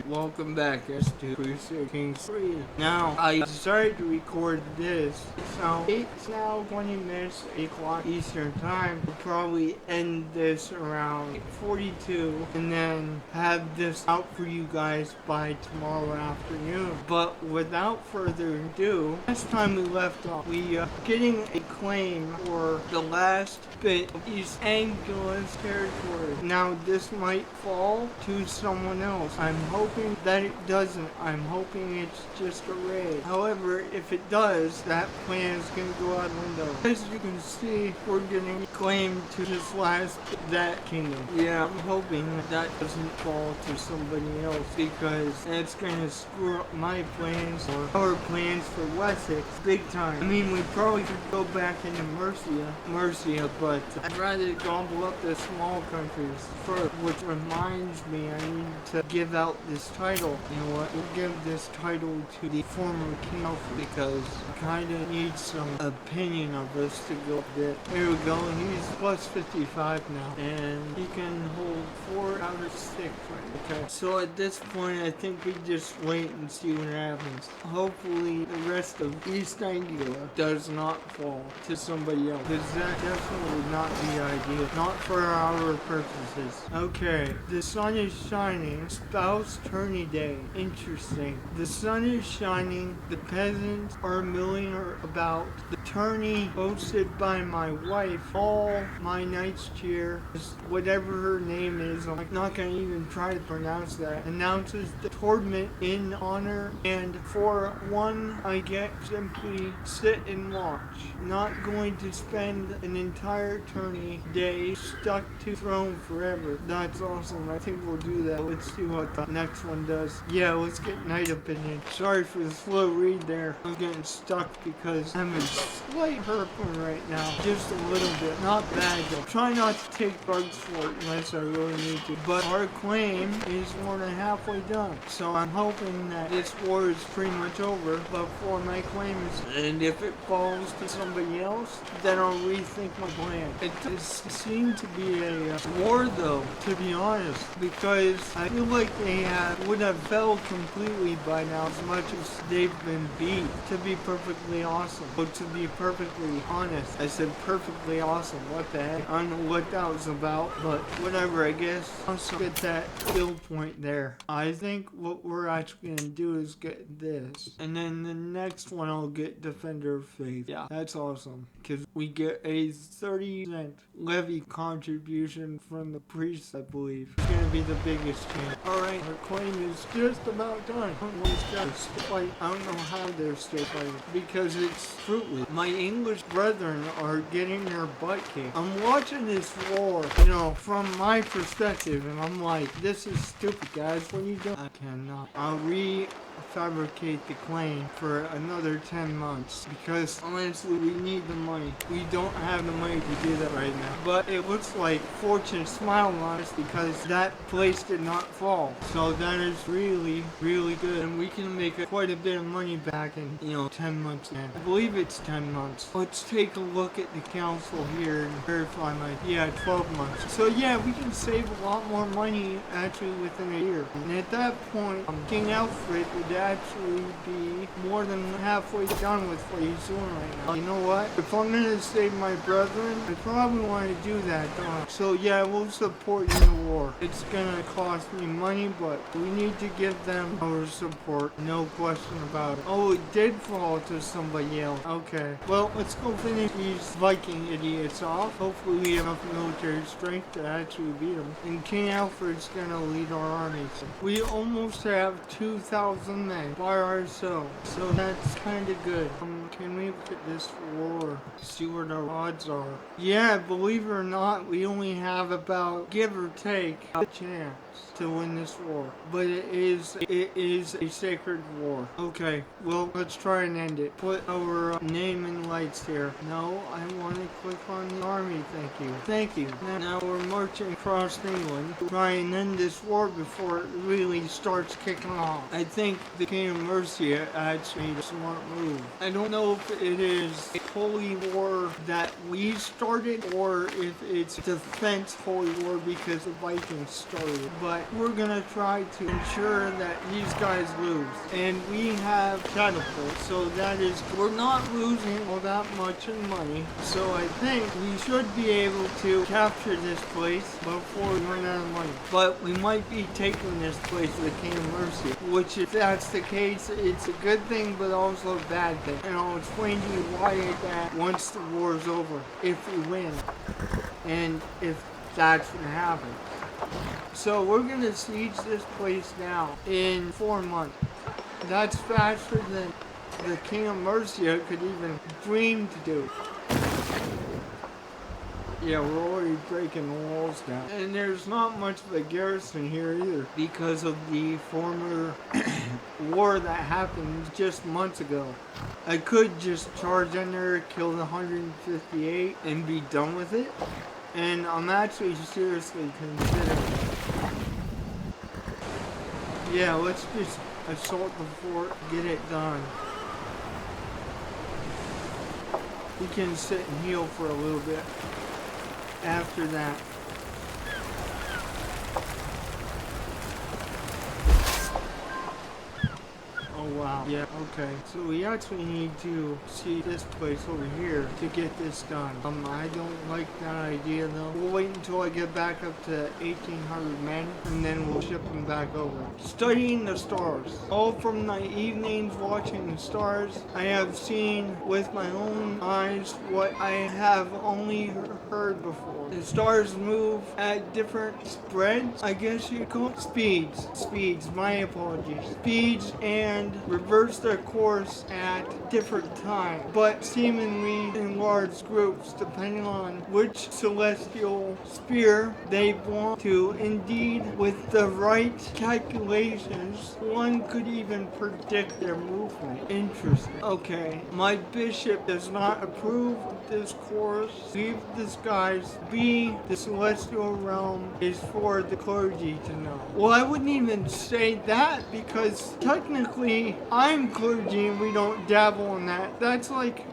Welcome back, guys, to Crusader Kings 3. Now, I decided to record this. It's now 20 minutes, 8 o'clock Eastern Time. We'll probably end this around 8:42 and then have this out for you guys by tomorrow afternoon. But without further ado, last time we left off, we getting a claim for the last bit of East Angula's territory. Now, this might fall to someone else. I'm hoping that it doesn't. I'm hoping it's just a raid. However, if it does, that plan is going to go out the window. As you can see, we're getting claimed to this last that kingdom. Yeah, I'm hoping that doesn't fall to somebody else because that's going to screw up my plans or our plans for Wessex big time. I mean, we probably could go back into Mercia, but I'd rather gobble up the small countries first, which reminds me I need to give out this title. You know what? We'll give this title to the former king because I kind of need some opinion of us to go a bit. Here we go. He's plus 55 now, and he can hold 4 out of 6 right. Okay. So at this point, I think we just wait and see what happens. Hopefully, the rest of East Anglia does not fall to somebody else, because that definitely would not be ideal. Not for our purposes. Okay. The sun is shining. Spouse tourney day. Interesting. The sun is shining. The peasants are milling about. The tourney hosted by my wife. All my knights cheer. Whatever her name is, I'm not going to even try to pronounce that. Announces the tournament in honor, and for one I get simply sit and watch. Not going to spend an entire tourney day stuck to throne forever. That's awesome. I think we'll do that. Let's see what the next one does. Yeah, let's get knight opinion. Sorry for the slow read there. I'm getting stuck because I'm in slight herping right now. Just a little bit. Not bad though. Try not to take drugs for it unless I really need to. But our claim is more than halfway done. So I'm hoping that this war is pretty much over before my claim is. And if it falls to somebody else, then I'll rethink my plan. It does seem to be a war though, to be honest, because I feel like they would have fell completely by now as much as they've been beat. To be perfectly awesome. But to be perfectly honest, I said perfectly awesome. What the heck? I don't know what that was about, but whatever, I guess. I'll get that skill point there. I think what we're actually going to do is get this. And then the next one I'll get Defender of Faith. Yeah, that's awesome. Because we get a 30% levy contribution from the priests, I believe. It's going to be the biggest change. Alright, our claim is just about done. I don't know how they're still fighting. Because it's fruitless. My English brethren are getting their butt kicked. I'm watching this war, from my perspective, and I'm like, this is stupid, guys. What are you doing? I cannot. I'll fabricate the claim for another 10 months because honestly we need the money. We don't have the money to do that right now. But it looks like fortune smiled on us because that place did not fall. So that is really, really good. And we can make quite a bit of money back in, 10 months now. I believe it's 10 months. Let's take a look at the council here and verify 12 months. So yeah, we can save a lot more money actually within a year. And at that point, King Alfred would actually be more than halfway done with what he's doing right now. You know what? If I'm gonna save my brethren, I probably want to do that, don't I? So yeah, we'll support you in the war. It's gonna cost me money, but we need to give them our support. No question about it. Oh, it did fall to somebody else. Okay. Well, let's go finish these Viking idiots off. Hopefully we have enough military strength to actually beat them. And King Alfred's gonna lead our armies. We almost have 2,000 men by ourselves, so that's kind of good. Can we look at this war? See what our odds are. Yeah, believe it or not, we only have about, give or take, a chance to win this war. But it is a sacred war. Okay, well, let's try and end it. Put our name in lights here. No, I want to click on the army, thank you. Thank you. Now we're marching across England to try and end this war before it really starts kicking off. I think the King of Mercia actually made a smart move. I don't know if it is a holy war that we started or if it's defense holy war because the Vikings started. But but we're gonna try to ensure that these guys lose. And we have catapults, so that is, we're not losing all that much in money. So I think we should be able to capture this place before we run out of money. But we might be taking this place to the King of Mercy, which if that's the case, it's a good thing, but also a bad thing. And I'll explain to you why that once the war is over, if we win, and if that's gonna happen. So we're gonna siege this place now in 4 months. That's faster than the King of Mercia could even dream to do. Yeah, we're already breaking the walls down. And there's not much of a garrison here either because of the former war that happened just months ago. I could just charge in there, kill the 158 and be done with it. And I'm actually seriously considering it. Yeah, let's just assault the fort, get it done. We can sit and heal for a little bit after that. Oh wow. Yeah, okay. So we actually need to see this place over here to get this done. I don't like that idea though. We'll wait until I get back up to 1,800 men and then we'll ship them back over. Studying the stars. All from my evenings watching the stars, I have seen with my own eyes what I have only heard before. The stars move at different spreads, I guess you call it. Speeds, my apologies. Speeds and reverse their course at different times, but seemingly in large groups depending on which celestial sphere they want to. Indeed, with the right calculations, one could even predict their movement. Interesting. Okay, my bishop does not approve of this course. Leave the skies be. The celestial realm is for the clergy to know. Well, I wouldn't even say that because technically I'm clergy and we don't dabble in that. That's like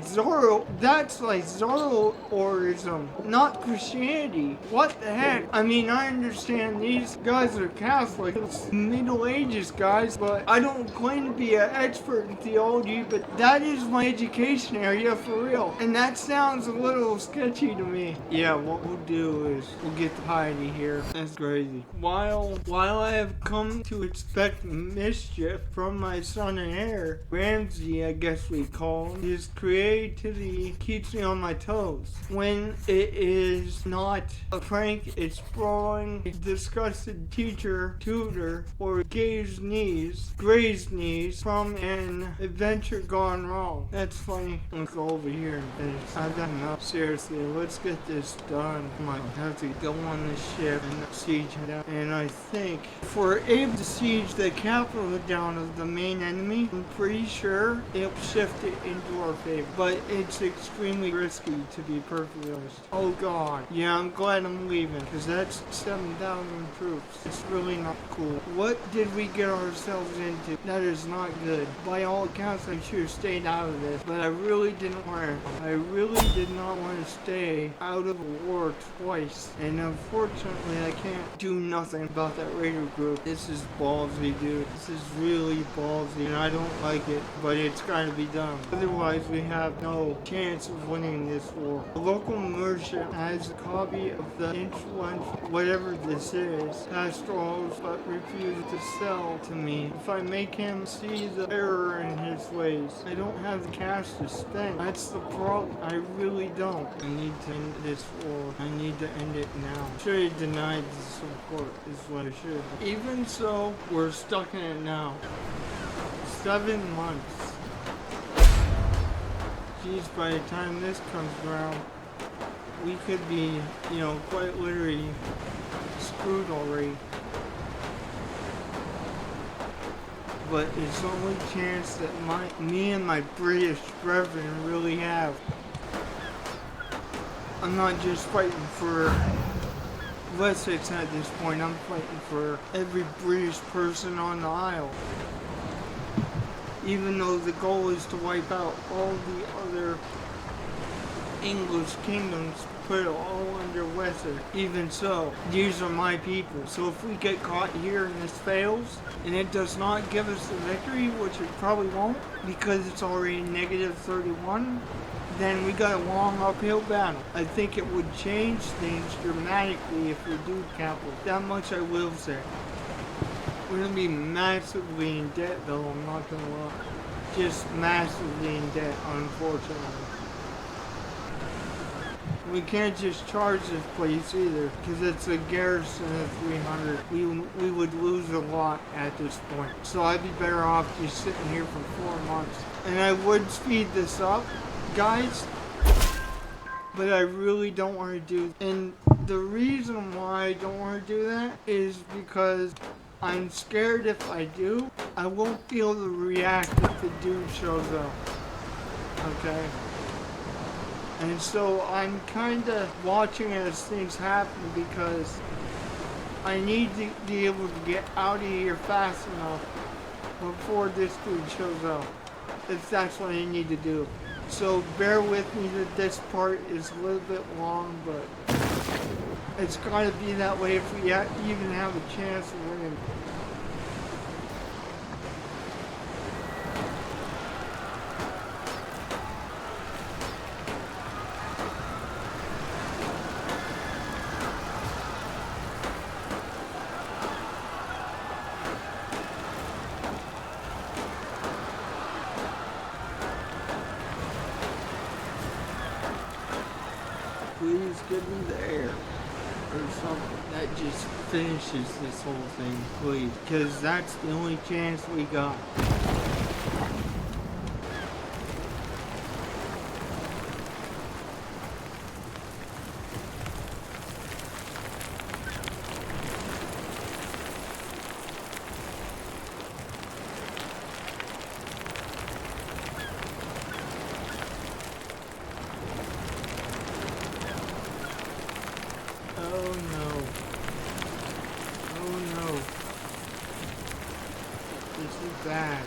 Zoroastrianism, not Christianity. What the heck? I mean, I understand these guys are Catholic. It's Middle Ages, guys, but I don't claim to be an expert in theology, but that is my education area for real. And that sounds a little sketchy to me. Yeah, what we'll do is we'll get the piety here. That's crazy. While I have come to expect mischief from my son and heir, Ramsey, I guess we call him, his creativity keeps me on my toes. When it is not a prank, it's sprawling, a disgusted teacher, tutor, or Gray's niece from an adventure gone wrong. That's funny. Let's go over here and finish. I've done enough. Seriously, let's get this done. I might have to go on the ship and siege it down. And I think if we're able to siege the capital down of the main enemy, I'm pretty sure it'll shift it into our favor. But it's extremely risky, to be perfectly honest. Oh god. Yeah, I'm glad I'm leaving, because that's 7,000 troops. It's really not cool. What did we get ourselves into? That is not good. By all accounts, I should have stayed out of this, but I really didn't want to. I really did not want to stay out of the war twice. And unfortunately, I can't do nothing about that raider group. This is ballsy, dude. This is really ballsy, and I don't like it, but it's got to be done. Otherwise, we have no chance of winning this war. The local merchant has a copy of the influence, whatever this is, pastorals, but refuses to sell to me. If I make him see the error in his ways, I don't have the cash to spend. That's the problem. I really don't. I need to end this war. I need to end it now. Should have denied the support is what I should. Even so, we're stuck in it now. 7 months. Geez, by the time this comes around, we could be, quite literally screwed already. But it's the only chance that me and my British brethren really have. I'm not just fighting for Wessex at this point, I'm fighting for every British person on the Isle. Even though the goal is to wipe out all the other English kingdoms put it all under Wesser. Even so, these are my people. So if we get caught here and this fails, and it does not give us the victory, which it probably won't, because it's already negative 31, then we got a long uphill battle. I think it would change things dramatically if we do capital. That much I will say. We're going to be massively in debt, though, I'm not going to lie. Just massively in debt, unfortunately. We can't just charge this place either, because it's a garrison of 300. We would lose a lot at this point. So I'd be better off just sitting here for 4 months. And I would speed this up, guys, but I really don't want to do it. And the reason why I don't want to do that is because I'm scared if I do, I won't be able to react if the dude shows up. Okay? And so I'm kind of watching as things happen because I need to be able to get out of here fast enough before this dude shows up. If that's what I need to do. So bear with me that this part is a little bit long, but it's got to be that way if we even have a chance of winning. Please give me the air or something that just finishes this whole thing, please, because that's the only chance we got. Oh no. Oh no. This is bad.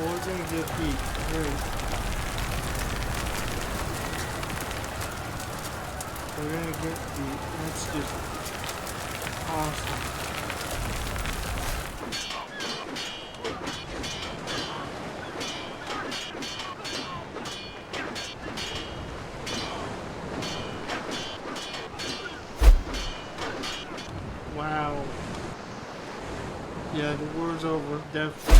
We're gonna get beat. Great. We're gonna get beat. That's just awesome. Wow. Yeah, the war's over. Definitely.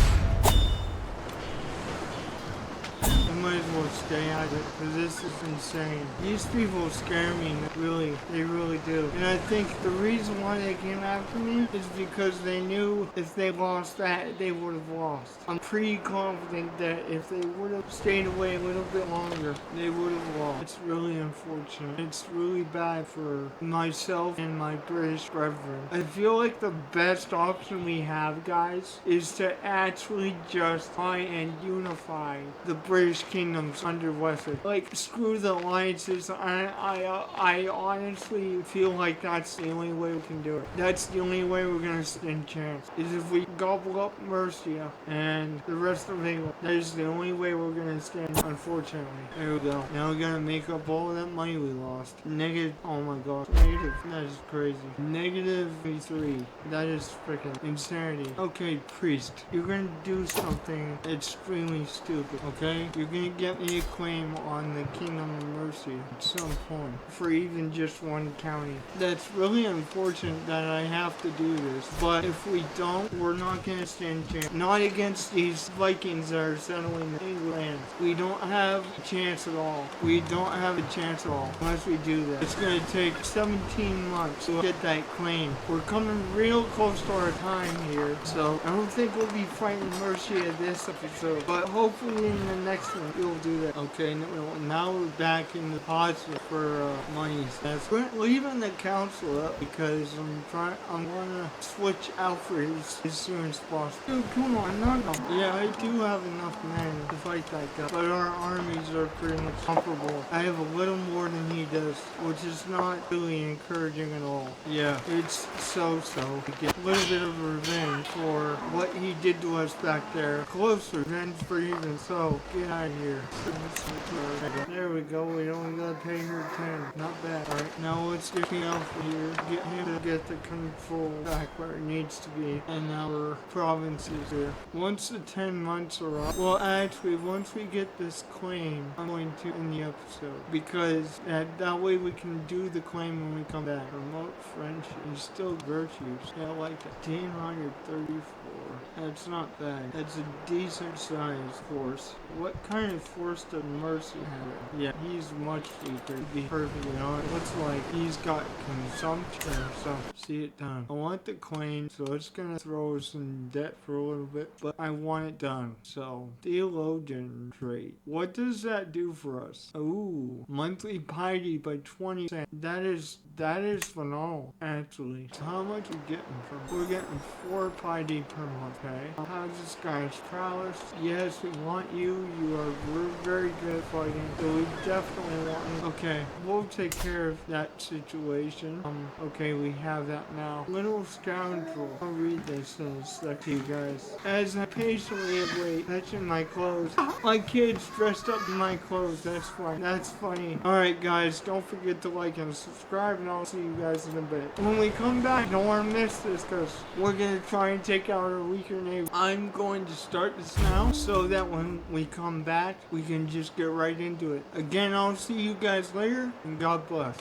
Might as well stay out of it, because this is insane. These people scare me, really. They really do. And I think the reason why they came after me is because they knew if they lost that, they would have lost. I'm pretty confident that if they would have stayed away a little bit longer, they would have lost. It's really unfortunate. It's really bad for myself and my British brethren. I feel like the best option we have, guys, is to actually just try and unify the British kingdoms under Wessex. Like, screw the alliances. I honestly feel like that's the only way we can do it. That's the only way we're gonna stand a chance, is if we gobble up Mercia and the rest of England. That is the only way we're gonna stand, unfortunately. There we go. Now we're gonna make up all that money we lost. Negative, oh my gosh. Negative, that is crazy. Negative 3. That is freaking insanity. Okay, priest, you're gonna do something extremely stupid, okay? You're gonna get a claim on the Kingdom of Mercy at some point for even just one county. That's really unfortunate that I have to do this, but if we don't, we're not going to stand a chance. Not against these Vikings that are settling the lands. We don't have a chance at all. We don't have a chance at all unless we do that. It's going to take 17 months to get that claim. We're coming real close to our time here, so I don't think we'll be fighting Mercy at this episode, but hopefully in the next one we'll do that. Okay, now we're back in the positive for monies. We're leaving the council up because I want to switch Alfred as soon as possible. Dude, come on, no. Yeah, I do have enough men to fight that guy, but our armies are pretty much comparable. I have a little more than he does, which is not really encouraging at all. Yeah, it's so-so. We get a little bit of revenge for what he did to us back there. Close revenge for even so. Get out of here. There we go. We only gotta pay her 10. Not bad. Alright, now let's get King Alpha here. Get him to get the control back where it needs to be. And our provinces here. Once the 10 months are up, well actually once we get this claim, I'm going to end the episode. Because that way we can do the claim when we come back. Remote friendship. And still virtues. Yeah, I like that. 134. That's not bad. That's a decent sized force. What kind of force does Mercy have? Yeah, he's much weaker, to be perfectly honest. Looks like he's got consumption or something. See it done. I want the claim, so it's gonna throw us in debt for a little bit, but I want it done. So, theologian trait. What does that do for us? Ooh, monthly piety by 20%. That is phenomenal, actually. So how much are we getting from? We're getting 4 piety per month, okay? How's this guy's prowess? Yes, we want you. We're very good at fighting, so we definitely want you. Okay, we'll take care of that situation. Okay, we have that now. Little scoundrel. I'll read this in a sec to you guys. As I patiently wait, touching my clothes. My kid's dressed up in my clothes. That's funny. That's funny. Alright, guys, don't forget to like and subscribe, and I'll see you guys in a bit. When we come back, don't want to miss this, because we're going to try and take out our weaker neighbor. I'm going to start this now, so that when we come back, we can just get right into it. Again, I'll see you guys later, and God bless.